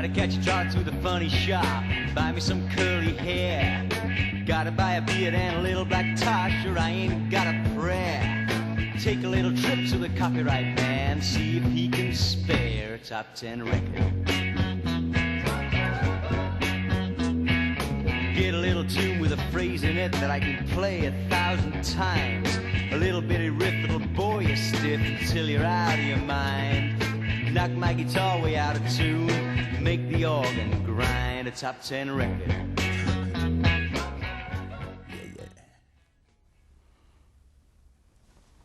Gotta catch a charge through the funny shop, buy me some curly hair. Gotta buy a beard and a little black tie, sure I ain't got a prayer. Take a little trip to the copyright man, see if he can spare a top 10 record. Get a little tune with a phrase in it that I can play 1,000 times. A little bitty riff that'll bore you stiff until you're out of your mind. Knock my guitar way out of tune, make the organ grind a top 10 record.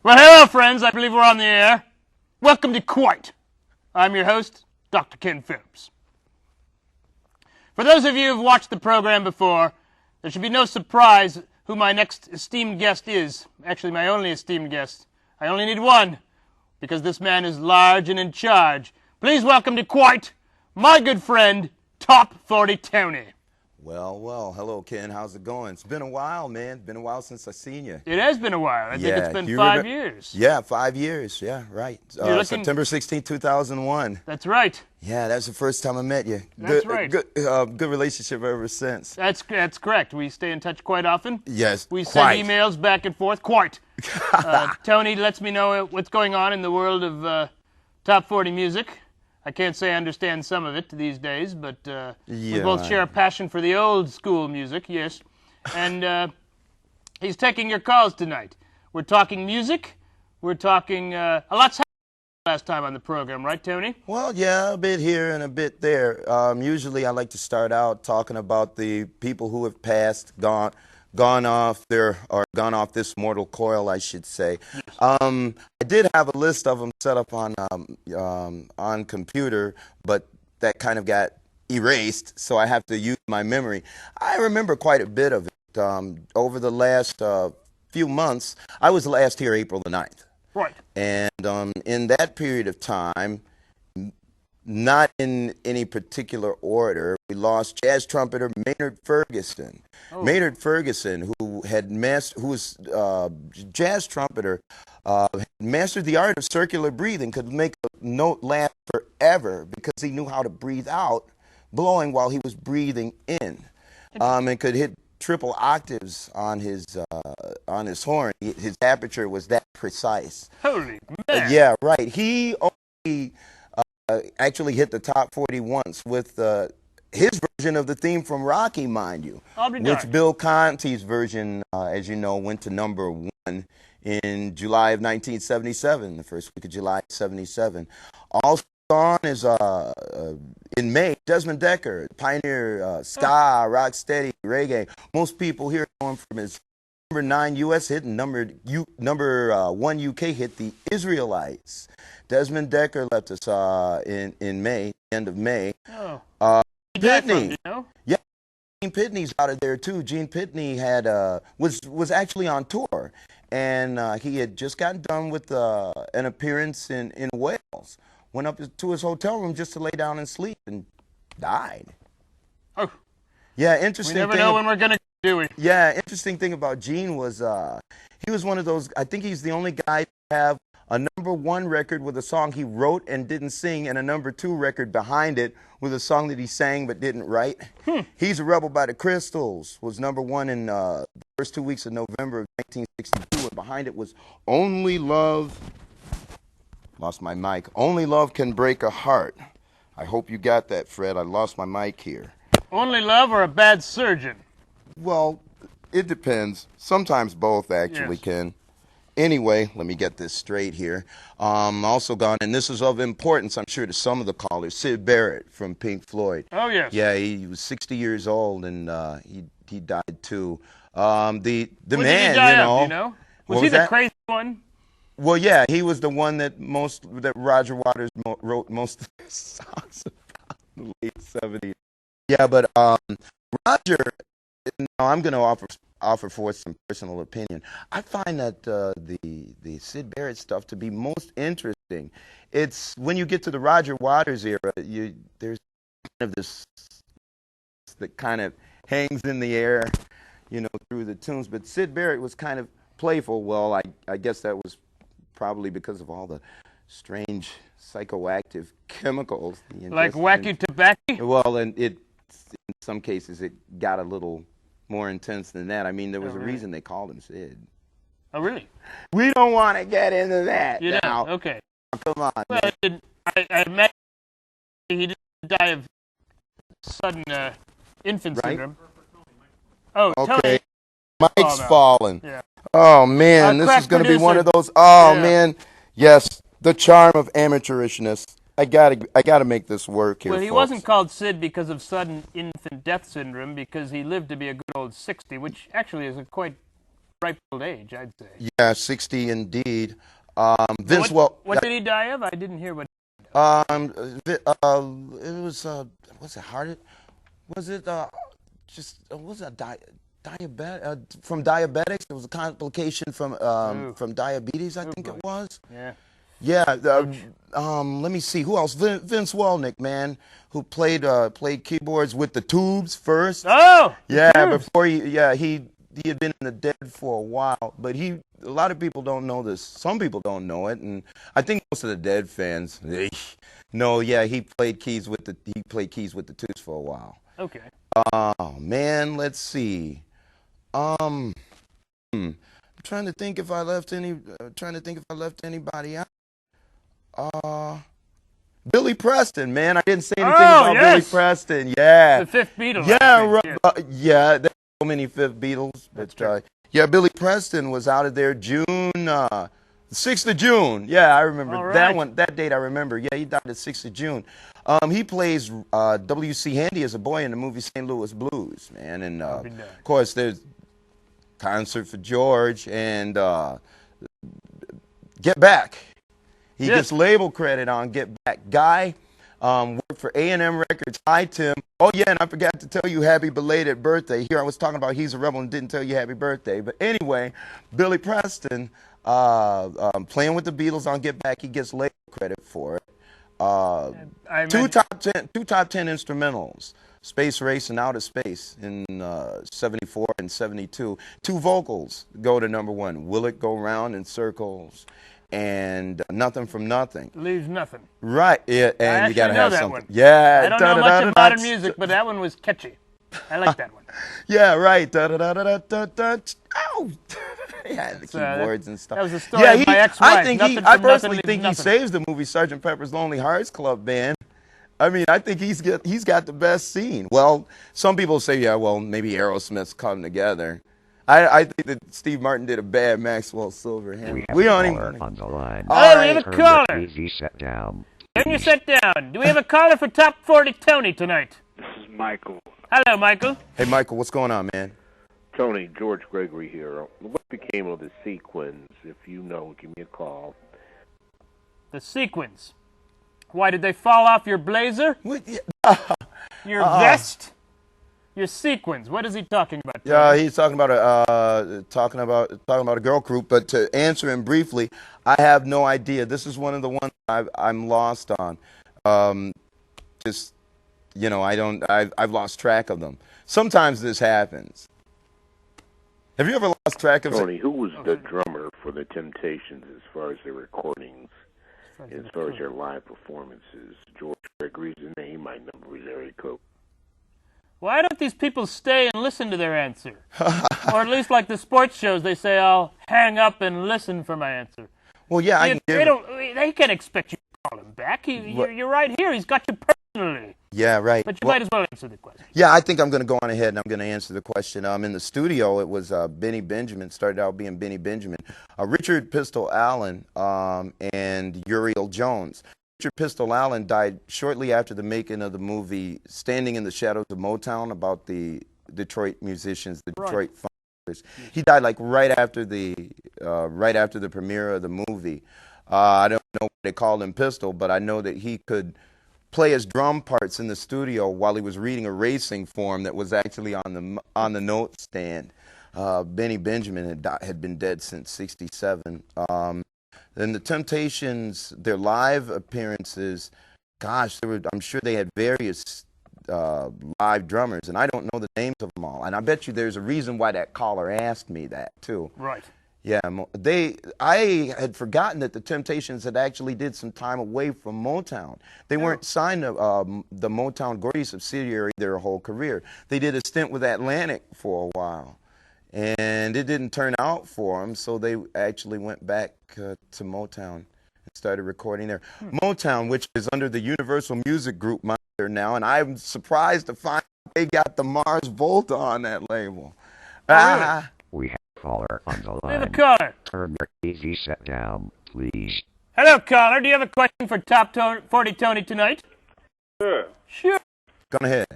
Well, hello, friends. I believe we're on the air. Welcome to Quite. I'm your host, Dr. Ken Phelps. For those of you who've watched the program before, there should be no surprise who my next esteemed guest is. Actually, my only esteemed guest. I only need one, because this man is large and in charge. Please welcome to Quite, my good friend, Top 40 Tony. Well, hello, Ken. How's it going? It's been a while, man. Been a while since I seen you. It has been a while. I think it's been 5 years. Yeah, 5 years. Yeah, right. September 16, 2001. That's right. Yeah, that's the first time I met you. That's right. Good relationship ever since. That's correct. We stay in touch quite often. Yes, we send emails back and forth. Quite. Tony lets me know what's going on in the world of top 40 music. I can't say I understand some of it these days, but we both share a passion for the old school music, yes. And he's taking your calls tonight. We're talking music. We're talking a lot's happened last time on the program, right, Tony? Well, yeah, a bit here and a bit there. Usually I like to start out talking about the people who have passed, gone off this mortal coil, I should say. I did have a list of them set up on computer, but that kind of got erased, so I have to use my memory. I remember quite a bit of it. Over the last few months, I was last here April the 9th. Right. And in that period of time, not in any particular order, we lost jazz trumpeter Maynard Ferguson. Oh. Maynard Ferguson, who was jazz trumpeter, had mastered the art of circular breathing, could make a note last forever because he knew how to breathe out, blowing while he was breathing in, and could hit triple octaves on his horn. His aperture was that precise. Holy man! Yeah, right. He only actually hit the top 40 once with his version of the theme from Rocky, mind you. Which Bill Conti's version, as you know, went to number 1 in July of 1977, the first week of July 77. Also on is in May, Desmond Decker, pioneer ska, rock steady, reggae. Most people here know him from his number 9 U.S. hit and number 1 UK hit, The Israelites. Desmond Decker left us in May, end of May. Oh. Pitney, you know? yeah, Gene Pitney's out of there too. Gene Pitney had was actually on tour, and he had just gotten done with an appearance in Wales. Went up to his hotel room just to lay down and sleep, and died. Oh. Yeah, interesting. We never know when we're gonna do it. Yeah, interesting thing about Gene was he was one of those. I think he's the only guy to have a number 1 record with a song he wrote and didn't sing, and a number 2 record behind it with a song that he sang but didn't write. He's a Rebel by the Crystals was number 1 in the first 2 weeks of November of 1962, and behind it was Only Love. Lost my mic. Only Love Can Break a Heart. I hope you got that, Fred. I lost my mic here. Only love or a bad surgeon? Well, it depends. Sometimes both, actually, yes. Ken. Anyway, let me get this straight here. Also gone, and this is of importance, I'm sure, to some of the callers, Sid Barrett from Pink Floyd. Oh, yes. Yeah, he was 60 years old, and he died, too. The what man, did he die of, you know? Was he the crazy one? Well, yeah, he was the one that Roger Waters wrote most of his songs about in the late 70s. Yeah, but Roger, I'm going to offer forth some personal opinion. I find that the Sid Barrett stuff to be most interesting. It's when you get to the Roger Waters era, there's kind of this that kind of hangs in the air, you know, through the tunes. But Sid Barrett was kind of playful. Well, I guess that was probably because of all the strange psychoactive chemicals. Like wacky tobacco? Well, and in some cases it got a little more intense than that. I mean, there was a reason they called him Sid. Oh, really? We don't want to get into that You now. don't? Okay. Come on. Well, I imagine he didn't die of sudden infant syndrome. Oh, okay. Tony. Mike's fallen. Yeah. Oh, man, this is going to be one of those. Oh, man. Yes, the charm of amateurishness. I gotta make this work here. Well, he folks. wasn't called Sid because of sudden infant death syndrome, because he lived to be a good old 60, which actually is a quite ripe old age, I'd say. Yeah, 60 indeed. Vince, what did he die of? I didn't hear what. It was was it heart? Was it was it diabetic from diabetics? It was a complication from diabetes, I think it was. Yeah. Yeah. Let me see who else. Vince Welnick, man, who played keyboards with the Tubes first. Oh. Yeah, before he had been in the Dead for a while, but a lot of people don't know this. Some people don't know it, and I think most of the Dead fans know. Yeah, he played keys with the Tubes for a while. Okay. Oh man, let's see. I'm trying to think if I left anybody out. Billy Preston, man, I didn't say anything about Billy Preston. Yeah. The fifth Beatle. Yeah. There's so many fifth Beatles, but yeah, Billy Preston was out of there June 6th of June. Yeah, I remember that one. That date I remember. Yeah, he died the 6th of June. He plays W.C. Handy as a boy in the movie St. Louis Blues, man, and of course there's Concert for George and Get Back. He gets label credit on Get Back. Guy worked for A&M Records. Hi, Tim. Oh, yeah, and I forgot to tell you happy belated birthday. Here I was talking about He's a Rebel and didn't tell you happy birthday. But anyway, Billy Preston, playing with the Beatles on Get Back, he gets label credit for it. Two top 10 instrumentals. Space Race and Outer Space in 74 and 72. 2 vocals go to #1. Will It Go Round in Circles and Nothing from Nothing. Leaves nothing. Right. Yeah, and you got to have something. One. Yeah. I don't know much of modern music, but that one was catchy. I like that one. Yeah, right. Oh. Yeah, the keyboards and stuff. That was the story of my ex-wife. I personally think he saves the movie Sgt. Pepper's Lonely Hearts Club Band. I mean, I think he's got the best scene. Well, some people say, yeah, well, maybe Aerosmith's come together. I think that Steve Martin did a bad Maxwell Silverhand. We have a caller on the line. Oh, we have a caller. Easy, sit down. Turn your set down. Do we have a caller for Top 40 Tony tonight? This is Michael. Hello, Michael. Hey, Michael, what's going on, man? Tony, George Gregory here. What became of the sequins? If you know, give me a call. The sequins? Why, did they fall off your blazer? Your vest? Your sequins? What is he talking about? Yeah, he's talking about a girl group. But to answer him briefly, I have no idea. This is one of the ones I'm lost on. Just, you know, I've lost track of them. Sometimes this happens. Have you ever lost track of Tony, who was the drummer for the Temptations as far as their recordings, as far as their live performances? George Gregory's the name. My number was area code. Why don't these people stay and listen to their answer? Or at least like the sports shows, they say, I'll hang up and listen for my answer. Well, yeah, they can't expect you to call him back. You're right here. He's got you personally. Yeah, right. But you might as well answer the question. Yeah, I think I'm going to go on ahead and I'm going to answer the question. In the studio, it was Benny Benjamin. Started out being Benny Benjamin. Richard Pistol Allen and Uriel Jones. Richard Pistol Allen died shortly after the making of the movie Standing in the Shadows of Motown, about the Detroit musicians, the Detroit Funkers. He died like right after the premiere of the movie. I don't know what they called him Pistol, but I know that he could play his drum parts in the studio while he was reading a racing form that was actually on the note stand. Benny Benjamin had been dead since '67. Then the Temptations, their live appearances, gosh, I'm sure they had various live drummers, and I don't know the names of them all. And I bet you there's a reason why that caller asked me that, too. Right. Yeah, I had forgotten that the Temptations had actually did some time away from Motown. They weren't signed to the Motown Gordy subsidiary their whole career. They did a stint with Atlantic for a while, and it didn't turn out for them, so they actually went back to Motown and started recording there. Motown, which is under the Universal Music Group monitor now, and I'm surprised to find they got the Mars Volta on that label. Really? We have a caller on the We have a line. caller. Turn your TV set down, please. Hello, caller. Do you have a question for Top 40 Tony tonight? Sure. Sure. Go ahead.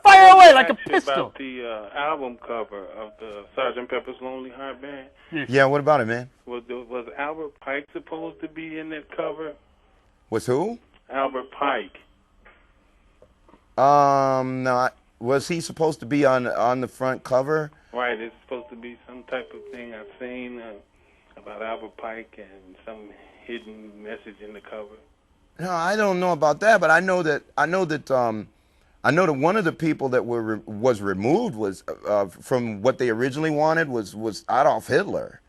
Fire away like a pistol. About the album cover of the Sgt. Pepper's Lonely Heart Band. Yeah, what about it, man? Was Albert Pike supposed to be in that cover? Was who? Albert Pike. No. Was he supposed to be on the front cover? Right, it's supposed to be some type of thing I've seen about Albert Pike and some hidden message in the cover. No, I don't know about that, but I know that one of the people that was removed was from what they originally wanted was Adolf Hitler.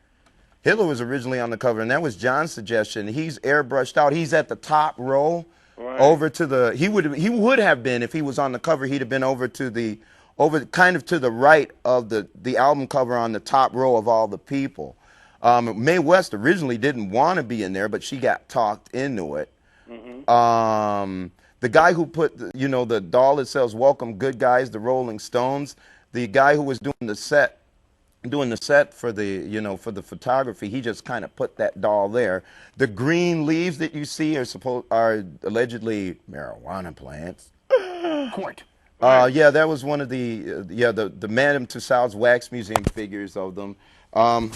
Hitler was originally on the cover, and that was John's suggestion. He's airbrushed out. He's at the top row, right. Over to the. He would have been if he was on the cover. He'd have been over kind of to the right of the album cover on the top row of all the people. Mae West originally didn't want to be in there, but she got talked into it. Mm-hmm. The guy who put the doll that sells "Welcome Good Guys," the Rolling Stones, the guy who was doing the set for the photography, he just kind of put that doll there. The green leaves that you see are allegedly marijuana plants. Court. Yeah, that was one of the Madame Tussauds Wax Museum figures of them.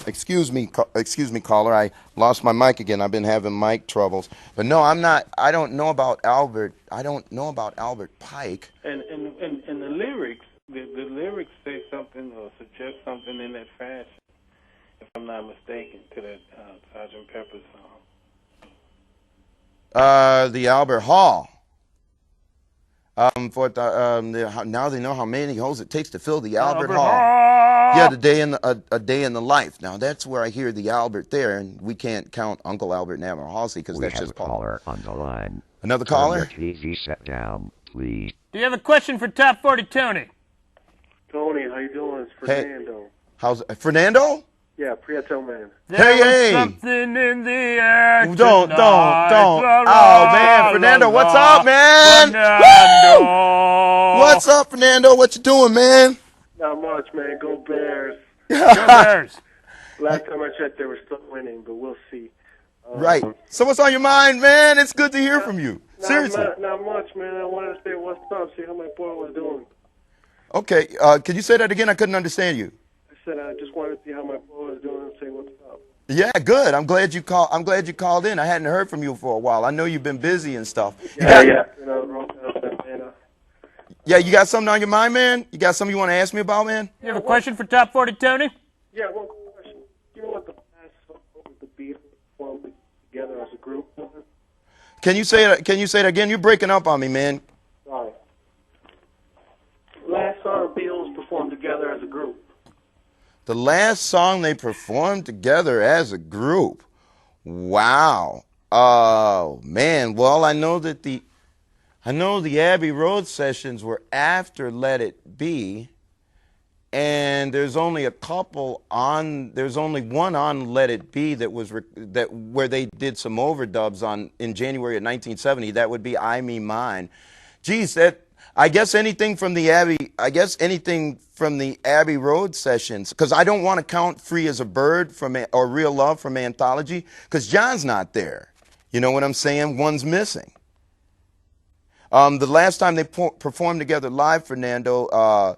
Excuse me, caller. I lost my mic again. I've been having mic troubles. But no, I'm not. I don't know about Albert. I don't know about Albert Pike. And the lyrics, the lyrics say something or suggest something in that fashion, if I'm not mistaken, to that Sgt. Pepper's song. The Albert Hall. Now they know how many holes it takes to fill the Albert Hall. Yeah, a day in the life. Now that's where I hear the Albert there, and we can't count Uncle Albert and Admiral Halsey because that's just Paul. Caller on the line. Another caller? Turn your TV set down, please. Do you have a question for Top 40 Tony? Tony, how you doing? It's Fernando. Hey, how's Fernando? Yeah, Prieto man. Hey. Something in the air. Don't. Oh man, Fernando, what's up, man? Fernando. What's up, Fernando? What you doing, man? Not much, man. Go Bears. Go Bears. Last time I checked, they were still winning, but we'll see. Right. So what's on your mind, man? It's good to hear from you. Seriously. Not much, man. I wanted to say what's up, see how my boy was doing. Okay. Could you say that again? I couldn't understand you. I said I just wanted to see how my boy was doing and say what's up. Yeah, good. I'm glad you called in. I hadn't heard from you for a while. I know you've been busy and stuff. Yeah. Yeah, you got something on your mind, man? You got something you want to ask me about, man? You have a question for Top 40 Tony? Yeah, one question. You know what the last song with the Beatles formed together as a group was? Can you say that again? You're breaking up on me, man. Sorry. Last song the Beatles performed together as a group. The last song they performed together as a group. Wow. Oh, man. Well, I know the Abbey Road sessions were after Let It Be, and there's only one on Let It Be that was where they did some overdubs in January of 1970. That would be I Me Mine. Geez, I guess anything from the Abbey Road sessions, because I don't want to count Free as a Bird or Real Love from Anthology, because John's not there. You know what I'm saying? One's missing. The last time they performed together live, Fernando,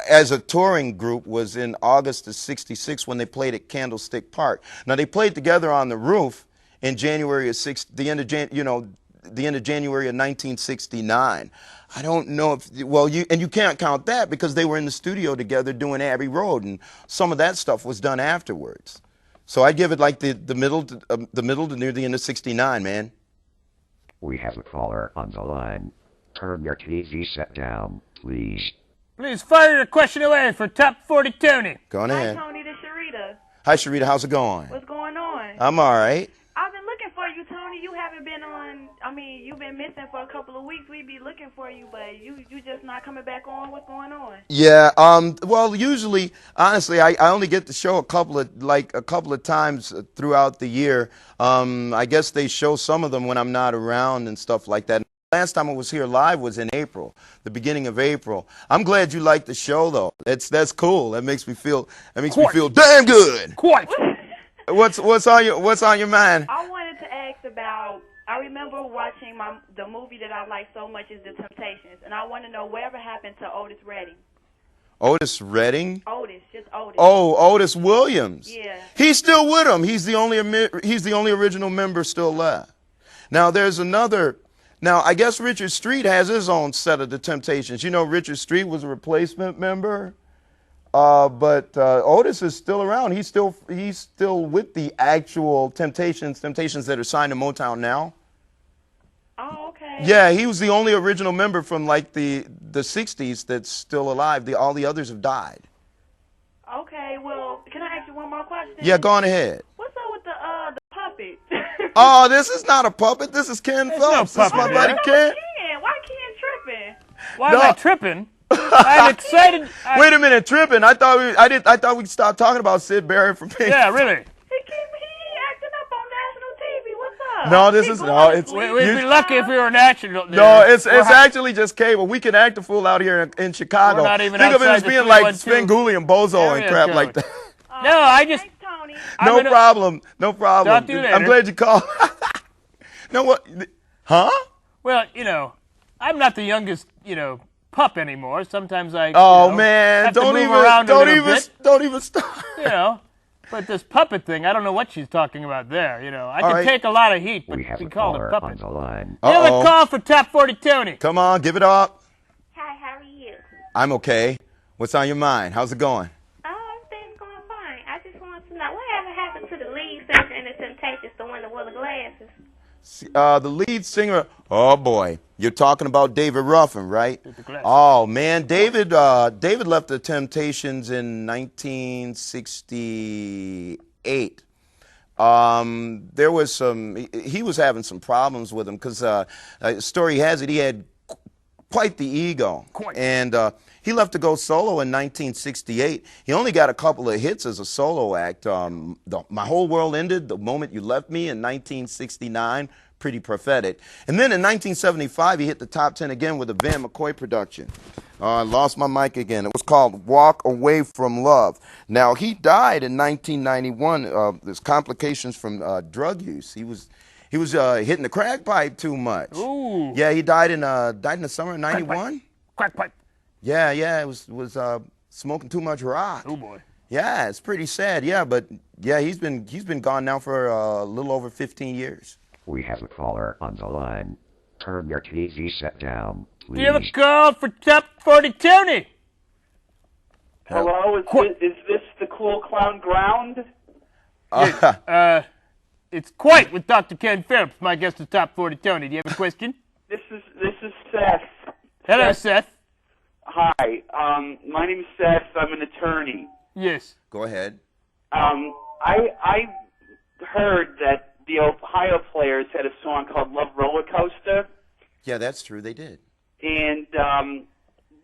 as a touring group was in August of '66 when they played at Candlestick Park. Now they played together on the roof in January of the end of January of 1969. I don't know if you can't count that because they were in the studio together doing Abbey Road, and some of that stuff was done afterwards. So I'd give it like the middle to near the end of '69, man. We have a caller on the line. Turn your TV set down, please. Please fire your question away for Top 40 Tony. Go on ahead. Hi, Tony. This is Sharita. Hi, Sharita. How's it going? What's going on? I'm all right. I've been looking for you, Tony. You haven't been on. I mean, you've been missing for a couple of weeks. We be looking for you, but you just not coming back on. What's going on? Yeah. Well, usually, honestly, I only get to show a couple of times throughout the year. I guess they show some of them when I'm not around and stuff like that. Last time I was here live was in April, the beginning of April. I'm glad you liked the show, though. That's cool. That makes me feel damn good. Quite. What's on your mind? I wanted to ask about. I remember watching the movie that I like so much is The Temptations, and I want to know whatever happened to Otis Redding. Otis Redding? Just Otis. Oh, Otis Williams. Yeah. He's still with him. He's the only original member still left. Now there's another. Now I guess Richard Street has his own set of The Temptations. You know, Richard Street was a replacement member. But Otis is still around. He's still with the actual Temptations that are signed to Motown now. Oh, okay. Yeah, he was the only original member from like the 60s that's still alive. All the others have died. Okay, well, can I ask you one more question? Yeah, go on ahead. What's up with the puppet? Oh, this is not a puppet. This is Ken Phelps. No This is my puppet buddy there. Ken. Why Ken tripping? Why am I tripping? I'm excited. Wait a minute, tripping. I thought we'd stop talking about Sid Barrett from Pink. Yeah, really. He acting up on national TV. What's up? No, this is no. It's We'd be lucky if we were national. no. It's actually just cable. We can act a fool out here in Chicago. We're not even Think of it as outside the being like 312 Svengoolie and Bozo and area crap code. like that. No, I just. Thanks, Tony. No problem. No problem. Talk to you later. I'm glad you called. No what? Huh? Well, I'm not the youngest, pup anymore. Sometimes I. Oh man! have to Don't move around a little bit, don't even start. But this puppet thing, I don't know what she's talking about there. I All can right. take a lot of heat, but We have she a called it caller puppet. on the line. You have a call for Top 40 Tony. Come on, give it up. Hi, how are you? I'm okay. What's on your mind? How's it going? Oh, everything's going fine. I just wanted to know whatever happened to the lead singer in The Temptations, the one that wore the glasses. The lead singer. Oh boy, you're talking about David Ruffin, right? Oh man, David left the Temptations in 1968. There was he was having some problems with him because story has it he had quite the ego, and he left to go solo in 1968. He only got a couple of hits as a solo act. My Whole World Ended the Moment You Left Me in 1969. Pretty prophetic. And then in 1975, he hit the top 10 again with a Van McCoy production. I lost my mic again. It was called Walk Away from Love. Now, he died in 1991. There's complications from drug use. He was hitting the crack pipe too much. Ooh. Yeah, he died in the summer of 91. Crack pipe. Yeah, it was smoking too much rock. Oh boy. Yeah, it's pretty sad. Yeah, but yeah, he's been gone now for a little over 15 years. We have a caller on the line. Turn your TV set down, please. Do you have a call for Top 40 Tony? Hello, is this the Cool Clown Ground? It's Quite with Dr. Ken Phelps. My guest is Top 40 Tony. Do you have a question? This is Seth. Hello, Seth. Hi, my name is Seth. I'm an attorney. Yes. Go ahead. I heard that the Ohio Players had a song called Love Roller Coaster. Yeah, that's true. They did. And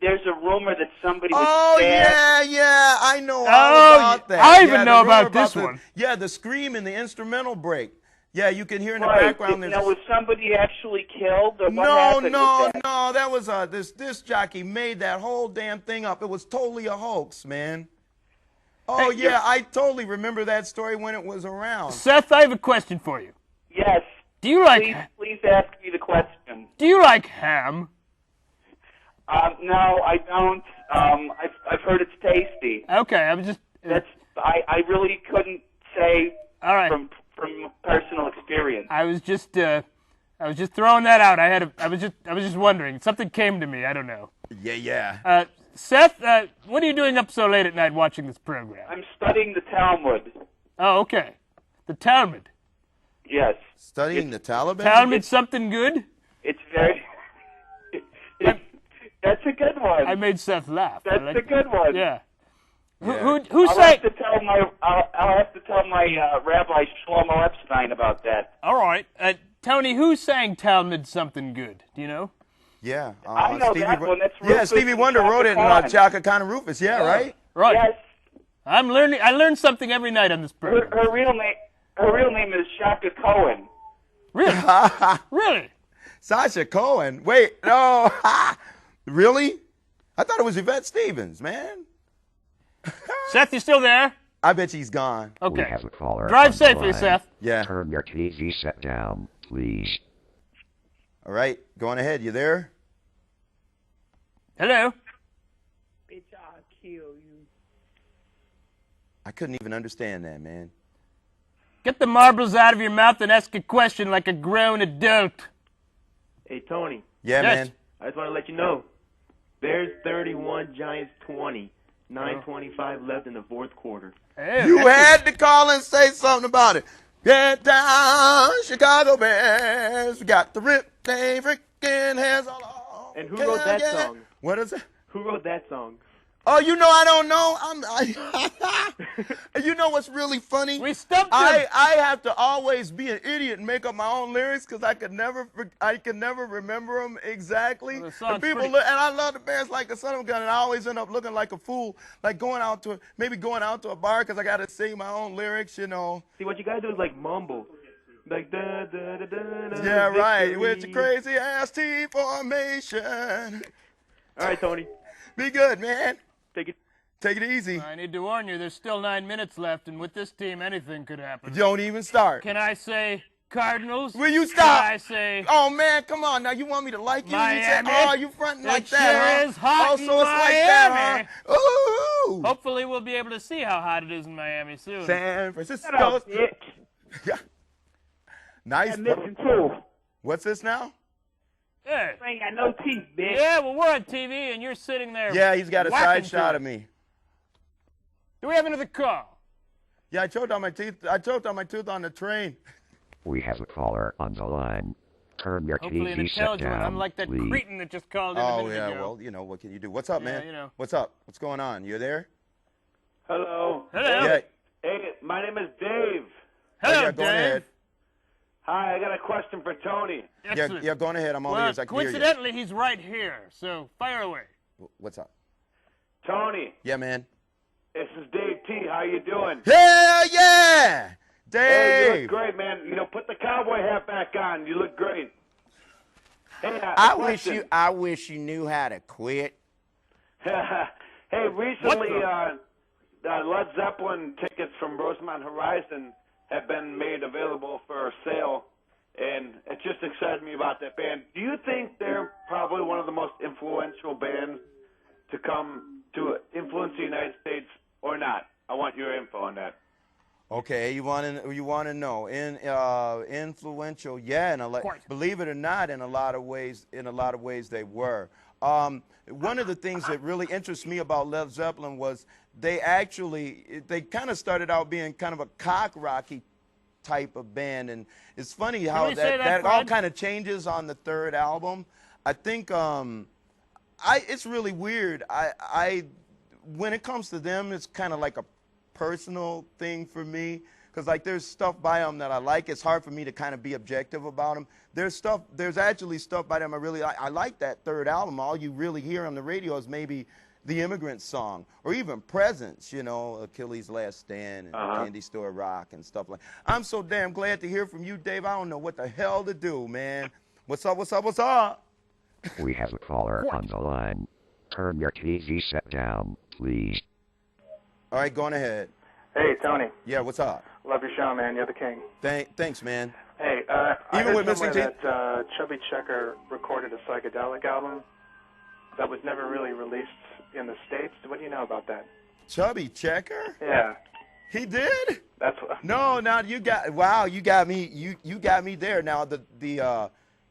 there's a rumor that somebody was yeah, I know all about that. I even know about this one. Yeah, the scream in the instrumental break. Yeah, you can hear in the right. background. Now, was somebody actually killed, or what happened with that? No, that was this jockey made that whole damn thing up. It was totally a hoax, man. Oh, yeah, I totally remember that story when it was around. Seth, I have a question for you. Yes. Do you like... Please ask me the question. Do you like ham? No, I don't. I've heard it's tasty. Okay, I was just... I really couldn't say all right. from personal experience. I was just throwing that out. I was just wondering. Something came to me. I don't know. Yeah. Seth, what are you doing up so late at night watching this program? I'm studying the Talmud. Oh, okay. The Talmud. Yes. Studying the Taliban? Talmud something good? It's very... That's a good one. I made Seth laugh. That's a good one. Yeah. Who I'll sang? I'll have to tell my Rabbi Shlomo Epstein about that. All right, Tony. Who sang "Talmud Something Good"? Do you know? Yeah. I know Stevie that one. That's yeah, Rufus Stevie and Wonder Chaka wrote it in Khan. Chaka Khan and Rufus. Yeah, right. Right. Yes. I learned something every night on this program. Her real name is Shaka Cohen. Really? Really? Sasha Cohen. Wait, no. Really? I thought it was Yvette Stevens, man. Seth, you still there? I bet she's gone. We Okay. have a caller Drive on the safely, line. Seth. Yeah. Turn your TV set down, please. All right, going ahead. You there? Hello. Bitch, I'll kill you. I couldn't even understand that, man. Get the marbles out of your mouth and ask a question like a grown adult. Hey, Tony. Yeah, Yes. man. I just want to let you know. Bears 31, Giants 20. 9:25 left in the fourth quarter. Hey, You that's had to call and say something about it. Get down, Chicago Bears. We got the rip, they freaking hands all on. And who wrote that song? What is it? Who wrote that song? Oh, you know I don't know. You know what's really funny? We stumped him. I have to always be an idiot and make up my own lyrics because I can never remember them exactly. Well, the and song's people pretty- look, and I love the Bears like the son of a gun, and I always end up looking like a fool, like going out to a bar because I got to sing my own lyrics, you know. See, what you gotta do is like mumble. Like da da da da da. Yeah, right. victory. With your crazy ass T formation. All right, Tony. Be good, man. Take it easy. I need to warn you, there's still 9 minutes left, and with this team, anything could happen. Don't even start. Can I say Cardinals? Will you stop? Can I say Oh man, come on now. You want me to like you? Miami? You say, oh, you fronting like It that, sure huh? is hot Oh, in so it's like that, huh? Ooh. Hopefully we'll be able to see how hot it is in Miami soon. San Francisco. Shut up, bitch. Yeah. Nice. I'm missing too. What's this now? Yeah. I ain't got no teeth, bitch. Yeah, well, we're on TV, and you're sitting there. Yeah, he's got a whacking side shot to of it. me. Do we have another call? Yeah, I choked on my teeth. I choked on my tooth on the train. We have a caller on the line. Turn your Hopefully an TV set intelligent one, down, unlike that please. cretin that just called in a Oh minute yeah, ago. well, you know what can you do? What's up, Yeah, man? you know. What's up? What's going on? You there? Hello. Hello. Yeah. Hey, my name is Dave. Hello, yeah, go Dave. ahead. Hi, I got a question for Tony. Excellent. Yeah, go ahead. I'm all Well, ears. I can hear you. coincidentally, he's right here, so fire away. What's up? Tony, Yeah, man. this is Dave T. How you doing? Hell yeah, Hey, you Dave. look great, man. You know, put the cowboy hat back on. You look great. Hey, I wish you knew how to quit. Hey, recently, Led Zeppelin tickets from Rosemont Horizon have been made available for sale, and it just excited me about that band. Do you think they're probably one of the most influential bands to come to influence the United States or not? I want your info on that. Okay, you want to know influential? Yeah, believe it or not, in a lot of ways they were. One of the things that really interests me about Led Zeppelin was they kind of started out being kind of a cock rocky type of band, and it's funny how that all kind of changes on the third album. I think it's really weird. I when it comes to them, it's kind of like a personal thing for me, because like there's stuff by them that I like. It's hard for me to kind of be objective about them. There's actually stuff by them I really like. I like that third album. All you really hear on the radio is maybe the Immigrant Song, or even Presence, you know, Achilles' Last Stand and Candy Store Rock and stuff like that. I'm so damn glad to hear from you, Dave. I don't know what the hell to do, man. What's up, what's up, what's up? We have a caller on the line. Turn your TV set down, please. All right, going ahead. Hey, Tony. Yeah, what's up? Love your show, man. You're the king. Thanks, man. Hey, I Even heard with Missing somewhere Teeth? that Chubby Checker recorded a psychedelic album that was never really released in the States. What do you know about that? Chubby Checker? Yeah. He did? That's what. No, now you got me. You got me there. Now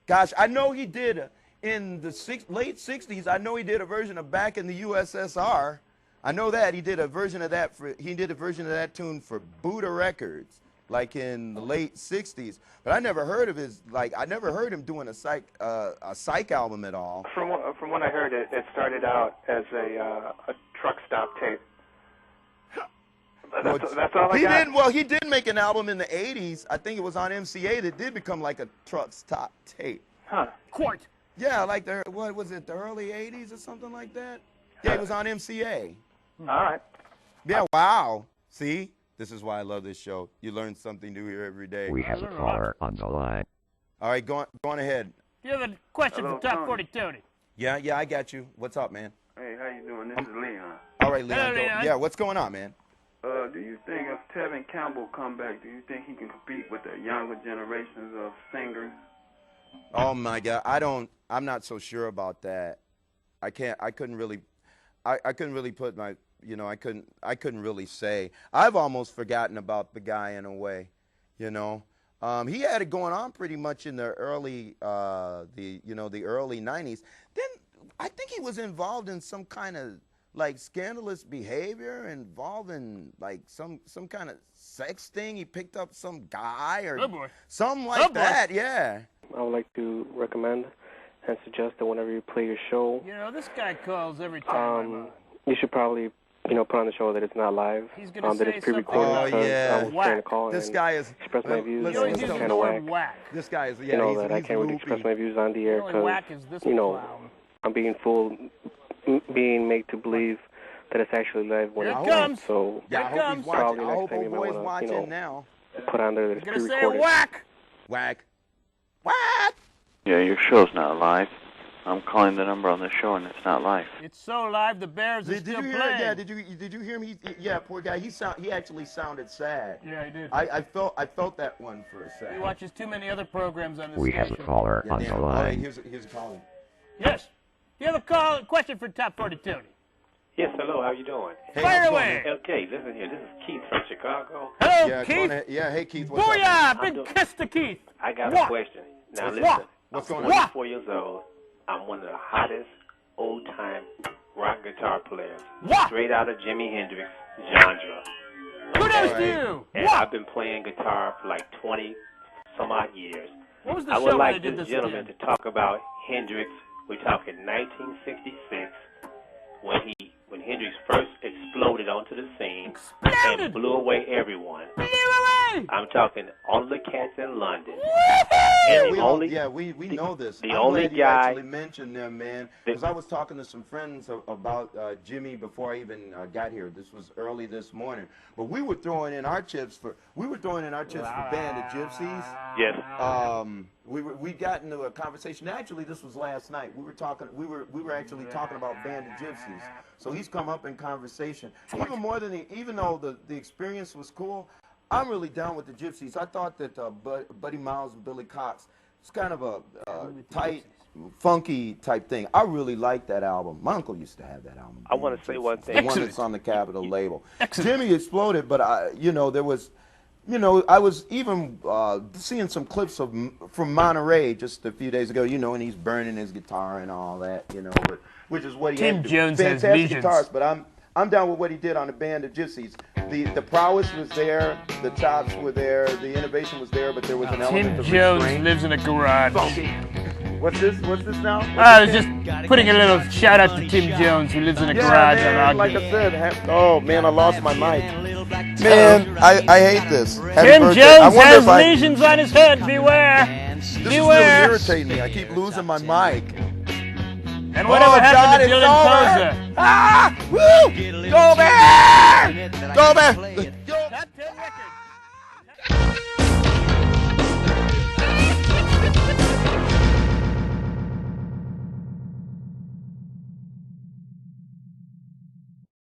gosh, I know he did in the late '60s. I know he did a version of Back in the USSR. I know that he did a version of that. He did a version of that tune for Buddha Records, like in the late '60s. But I never heard of I never heard him doing a psych album at all. From what I heard, it started out as a truck stop tape, That's all I got. Didn't. Well, he did make an album in the '80s. I think it was on MCA that did become like a truck's top tape. Huh? Quite. Yeah, like what was it, the early '80s or something like that? Yeah, it was on MCA. All right. Yeah. Wow. See, this is why I love this show. You learn something new here every day. We have a caller on the line. All right, go on ahead. You have a question Hello, for Top Tony. 40 Tony. Yeah, I got you. What's up, man? Hey, how you doing? This is Leon. All right, Leon. Hello, Leon. Yeah, what's going on, man? Do you think if Tevin Campbell come back, do you think he can compete with the younger generations of singers? Oh my God, I'm not so sure about that. I couldn't really put my, I couldn't really say. I've almost forgotten about the guy in a way, He had it going on pretty much in the early, the early '90s. Then I think he was involved in some kind of like scandalous behavior involving like some kind of sex thing. He picked up some guy or something like that. Yeah. I would like to recommend and suggest that whenever you play your show, This guy calls every time. you should probably, put on the show that it's not live, He's gonna that say it's pre-recorded. Oh, yeah. I was trying to call This and guy is express my views. listen, And it's kind of whack. This guy is You know that I can't really express my views on the air because, I'm being made to believe that it's actually live when it's not. So I hope he's watching. probably I next hope time you old might boy's want watching to, now. put on there that it's You're gonna say pre-recorded. whack. Whack. Yeah, your show's not live. I'm calling the number on the show, and it's not live. It's so live, the Bears are still playing. Yeah, did you hear him? Poor guy. He actually sounded sad. Yeah, he did. I felt that one for a second. He watches too many other programs on this We station. have a caller on the All line. right, here's a caller. Yes. You have a question for Top 40 Tony. Yes, hello, how you doing? Hey, Fire away. Okay, listen here, this is Keith from Chicago. Hello, Yeah, Keith. hey Keith. What's Booyah! up? Big kiss to Keith. I got a question. Now listen, What's I'm going on? 44 years old. I'm one of the hottest old-time rock guitar players. Straight out of Jimi Hendrix genre. Kudos to you. And I've been playing guitar for like 20-some-odd years. What was the I show would when like they did this this gentleman again? to talk about Hendrix. We're talking 1966 when Hendrix first exploded onto the scene and blew away everyone. I'm talking all the cats in London. And we know this. The I'm only glad you guy actually mentioned them, man, because I was talking to some friends about Jimmy before I even got here. This was early this morning, but we were throwing in our chips for Band of Gypsies. Yes. We got into a conversation. Actually, this was last night. We were actually talking about Band of Gypsies. So he's come up in conversation. Even though the experience was cool, I'm really down with the Gypsies. I thought that Buddy Miles and Billy Cox, it's kind of a tight, funky type thing. I really like that album. My uncle used to have that album. I want to say one thing. The one that's on the Capitol label. Jimmy exploded, but there was, I was even seeing some clips from Monterey just a few days ago, and he's burning his guitar and all that, but which is what he Tim had to do. Jones has Fantastic visions. guitars, but I'm down with what he did on the Band of Gypsies. The prowess was there, the chops were there, the innovation was there, but there was an element Tim of Jones restraint. lives in a garage. What's this now? I was just putting a little shout out to Tim Jones, who lives in a garage man, on like Ogden. I said, oh man, I lost my mic. Man, I hate this. Happy Tim birthday. Jones has lesions on his head. Beware. This is really Beware. irritating me. I keep losing my mic. And whatever happened to Dylan Poser? Woo! Go back! Go back! Top 10 record.